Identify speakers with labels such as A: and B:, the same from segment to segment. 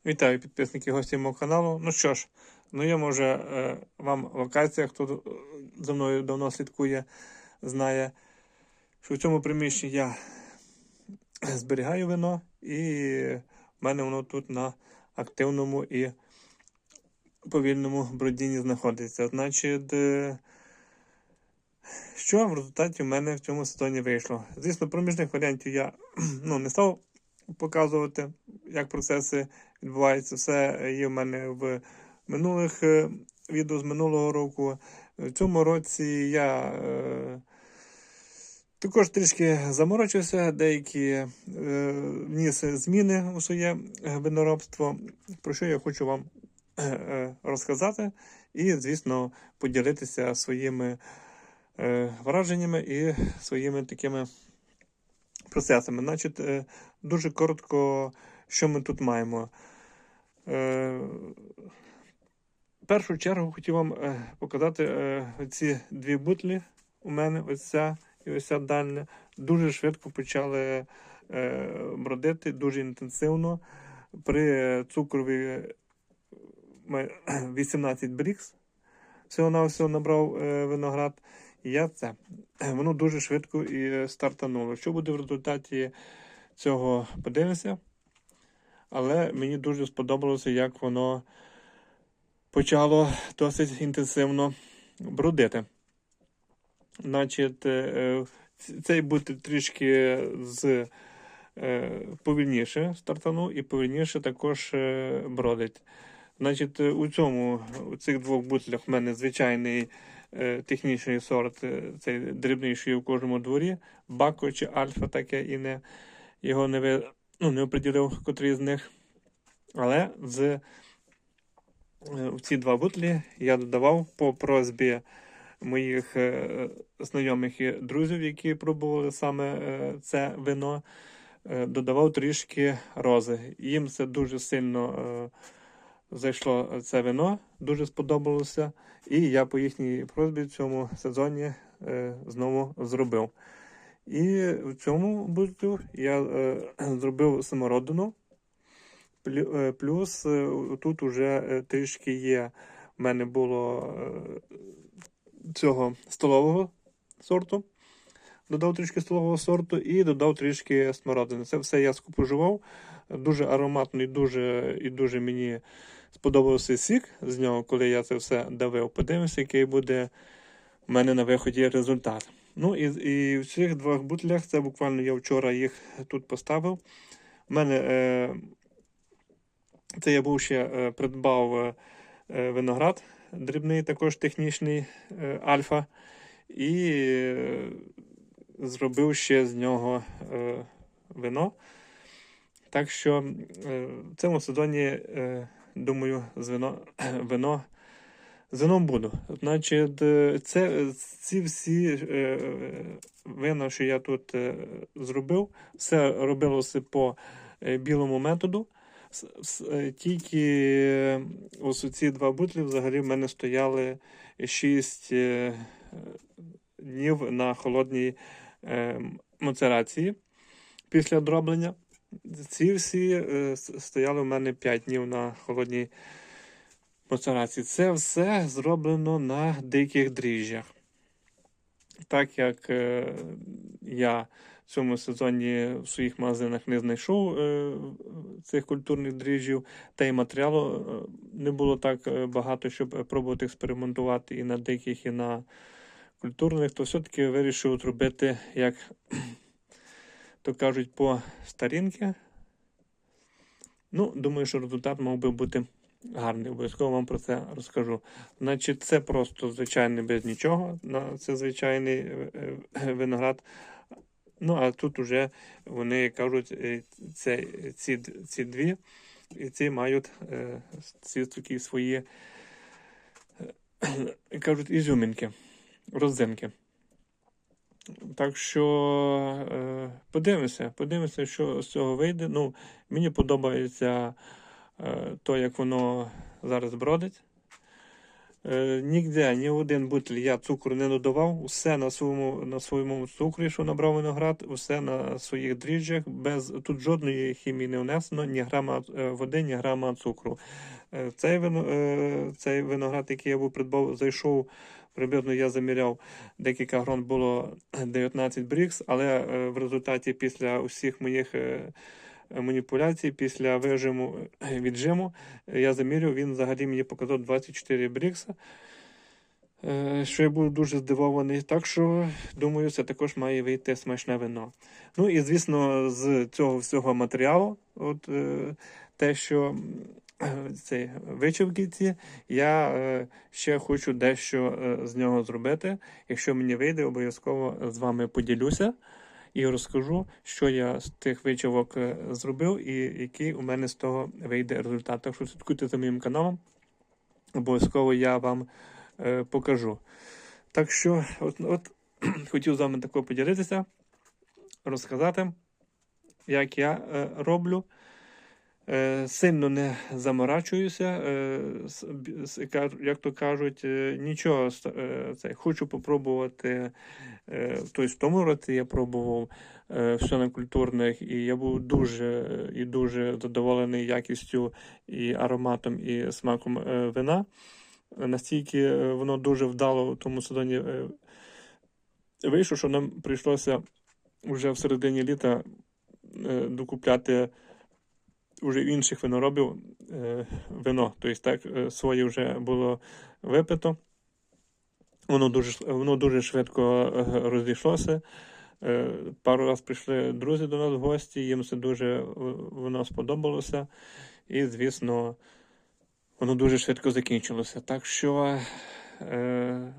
A: Вітаю підписники, гості мого каналу. Ну що ж, знайома вже вам локація, хто за мною давно слідкує, знає, що в цьому приміщенні я зберігаю вино, і в мене воно тут на активному і повільному бродінні знаходиться. Значить, що в результаті в мене в цьому сезоні вийшло? Звісно, проміжних варіантів я не став показувати, як процеси відбуваються. Все є в мене в минулих відео з минулого року. В цьому році я також трішки заморочився, деякі вніс зміни у своє виноробство, про що я хочу вам розказати і, звісно, поділитися своїми враженнями і своїми такими процесами. Значить, дуже коротко, що ми тут маємо. В першу чергу хотів вам показати ці дві бутлі у мене, ось ця і ось ця дальня. Дуже швидко почали бродити, дуже інтенсивно. При цукрові 18 брікс всього-навсього набрав виноград. І воно дуже швидко і стартануло. Що буде в результаті цього, подивимося. Але мені дуже сподобалося, як воно почало досить інтенсивно бродити. Значить, цей буде трішки повільніше стартанув і повільніше також бродить. Значить, у цих двох бутлях в мене звичайний технічний сорт, цей дрібніший у кожному дворі, Бако чи Альфа, таке і його не оприділив, котрий з них. Але в ці два бутлі я додавав по просьбі моїх знайомих і друзів, які пробували саме це вино, додавав трішки рози. Їм це дуже сильно зайшло, це вино, дуже сподобалося. І я по їхній просьбі в цьому сезоні знову зробив. І в цьому бутлю я зробив самородину. Плюс тут вже трішки є, в мене було цього столового сорту. Додав трішки столового сорту і додав трішки смородини. Це все я скупожував. Дуже ароматно і дуже мені сподобався сік з нього, коли я це все давив. Подивимося, який буде в мене на виході результат. Ну і в цих двох бутлях, це буквально я вчора їх тут поставив. У мене це я був ще придбав виноград дрібний, також технічний Альфа. І зробив ще з нього вино. Так що в цьому сезоні, думаю, з вином буду. Значить, ці всі вина, що я тут зробив, все робилося по білому методу. Тільки ось ці два бутлі взагалі в мене стояли 6 днів на холодній мацерації після дроблення. Ці всі стояли в мене 5 днів на холодній мацерації. Це все зроблено на диких дріжджах. Так як я в цьому сезоні в своїх магазинах не знайшов цих культурних дріжджів, та й матеріалу не було так багато, щоб пробувати експериментувати і на диких, і на культурних, то все-таки вирішив зробити, як то кажуть, по старінки. Ну, думаю, що результат мав би бути гарний. Обов'язково вам про це розкажу. Значить, це просто звичайний без нічого. Це звичайний виноград. Ну, а тут уже вони кажуть, ці дві, і ці мають ці такі свої, кажуть, ізюминки, родзинки. Так що подивимося, що з цього вийде. Ну, мені подобається то, як воно зараз бродить. Ніде, ні в один бутиль я цукру не додавав, усе на своєму цукрі, що набрав виноград, усе на своїх дріжджах, тут жодної хімії не внесено, ні грама води, ні грама цукру. Цей виноград, який я був придбав, зайшов, приблизно я заміряв, декілька грон було 19 брікс, але в результаті після усіх моїх маніпуляцій, після віджиму, я замірював, він взагалі мені показав 24 брікса, що я був дуже здивований. Так що, думаю, це також має вийти смачне вино. Ну і, звісно, з цього всього матеріалу, те, що ці вичавки ці, я ще хочу дещо з нього зробити. Якщо мені вийде, обов'язково з вами поділюся і розкажу, що я з тих вичавок зробив і який у мене з того вийде результат. Так що слідкуйте за моїм каналом, обов'язково я вам покажу. Так що, хотів з вами такого поділитися, розказати, як я роблю. Сильно не заморачуюся, як то кажуть, нічого, хочу попробувати, тобто в тому році я пробував все на культурних, і я був дуже задоволений якістю і ароматом, і смаком вина. Настільки воно дуже вдало в тому сезоні вийшло, що нам прийшлося вже в середині літа докупляти уже інших виноробів вино. Тобто так, своє вже було випито. Воно дуже швидко розійшлося. Пару разів прийшли друзі до нас в гості, їм це дуже воно сподобалося. І, звісно, воно дуже швидко закінчилося. Так що в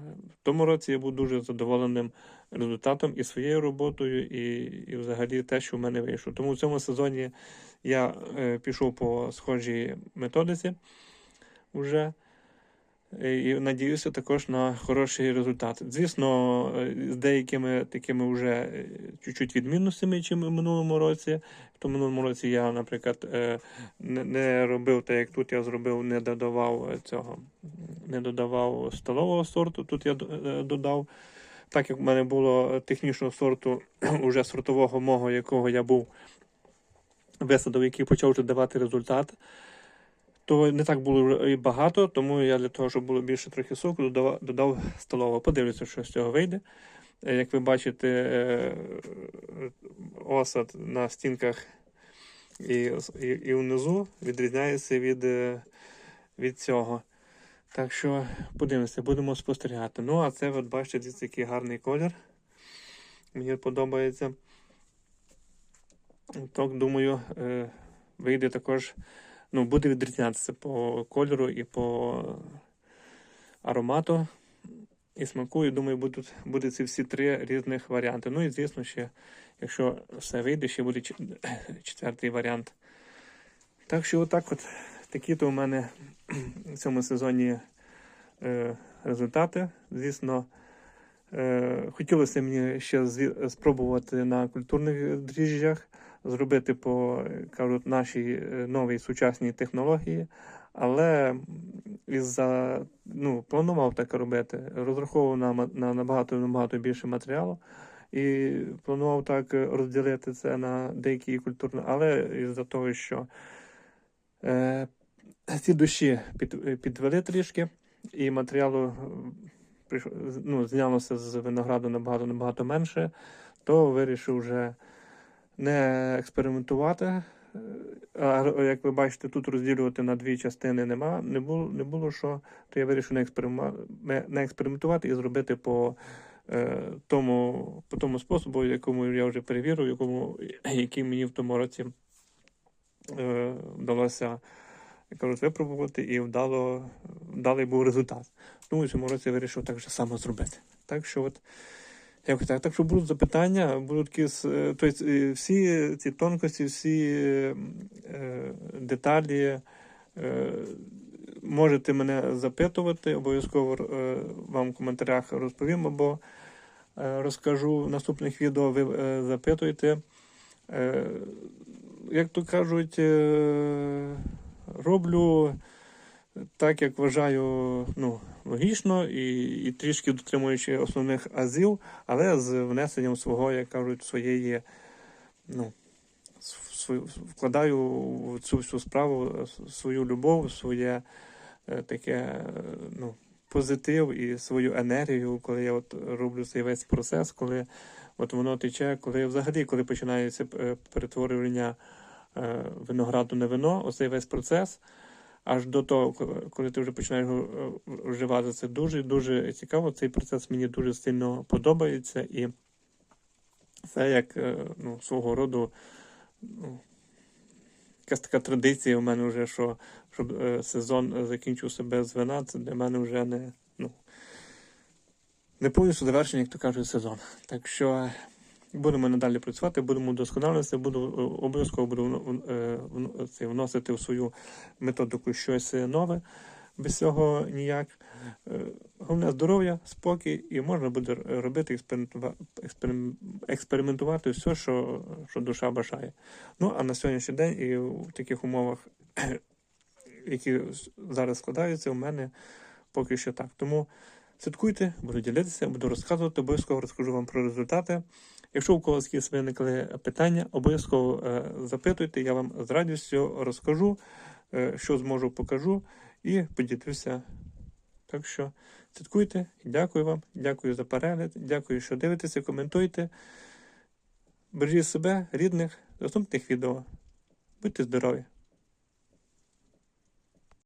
A: тому році я був дуже задоволеним результатом і своєю роботою, і взагалі те, що в мене вийшло. Тому в цьому сезоні я пішов по схожій методиці вже і надіюся також на хороший результат. Звісно, з деякими такими вже чуть-чуть відмінностями, чим в минулому році. В минулому році я, наприклад, не робив так, як тут я зробив, не додавав столового сорту, тут я додав. Так як в мене було технічного сорту, уже сортового мого, якого я був висадив, який почав вже давати результат, то не так було і багато, тому я для того, щоб було більше трохи соку, додав столового. Подивлюся, що з цього вийде. Як ви бачите, осад на стінках і внизу відрізняється від цього. Так що подивимося, будемо спостерігати. Ну, а це, от бачите, дивіться, який гарний колір. Мені подобається. Так, думаю, вийде також, буде відрізнятися по кольору і по аромату і смаку. І думаю, будуть ці всі три різних варіанти. Ну і, звісно, ще, якщо все вийде, ще буде четвертий варіант. Так що такі-то у мене в цьому сезоні результати. Звісно, хотілося мені ще спробувати на культурних дріжджах, зробити по, кажуть, нашій новій сучасній технології, але планував так робити, розраховував на набагато більше матеріалу і планував так розділити це на деякі культурні, але із-за того, що ці душі підвели трішки, і матеріалу знялося з винограду набагато менше, то вирішив вже не експериментувати. А як ви бачите, тут розділювати на дві частини не було що, то я вирішив не експериментувати і зробити по тому способу, якому я вже перевірив, який мені в тому році вдалося випробувати, і вдалий був результат. Тому в цьому році я вирішив так же само зробити. Так що Так що будуть запитання, будуть всі ці тонкості, всі деталі можете мене запитувати, обов'язково вам в коментарях розповім або розкажу в наступних відео, ви запитуйте. Як то кажуть, роблю так як вважаю, логічно і трішки дотримуючи основних азів, але з внесенням свого, як кажуть, своєї, вкладаю в цю всю справу свою любов, своє таке, позитив і свою енергію, коли я роблю цей весь процес, коли воно тече, коли починається перетворювання винограду на вино, оцей весь процес, аж до того, коли ти вже починаєш вживати, це дуже-дуже цікаво. Цей процес мені дуже сильно подобається, і це як свого роду якась така традиція у мене вже, щоб сезон закінчився без вина, це для мене вже не повністю завершення, як то кажуть, сезон. Так що будемо надалі працювати, будемо вдосконалюватися, обов'язково вносити в свою методику щось нове, без цього ніяк. Головне здоров'я, спокій, і можна буде робити, експериментувати все, що душа бажає. А на сьогоднішній день і в таких умовах, які зараз складаються, у мене поки що так. Тому слідкуйте, буду ділитися, буду розказувати, обов'язково розкажу вам про результати. Якщо у когось є виникли питання, обов'язково запитуйте, я вам з радістю розкажу, що зможу, покажу і поділюся. Так що слідкуйте, дякую вам, дякую за перегляд, дякую, що дивитеся, коментуйте. Бережіть себе, рідних, до наступних відео. Будьте здорові!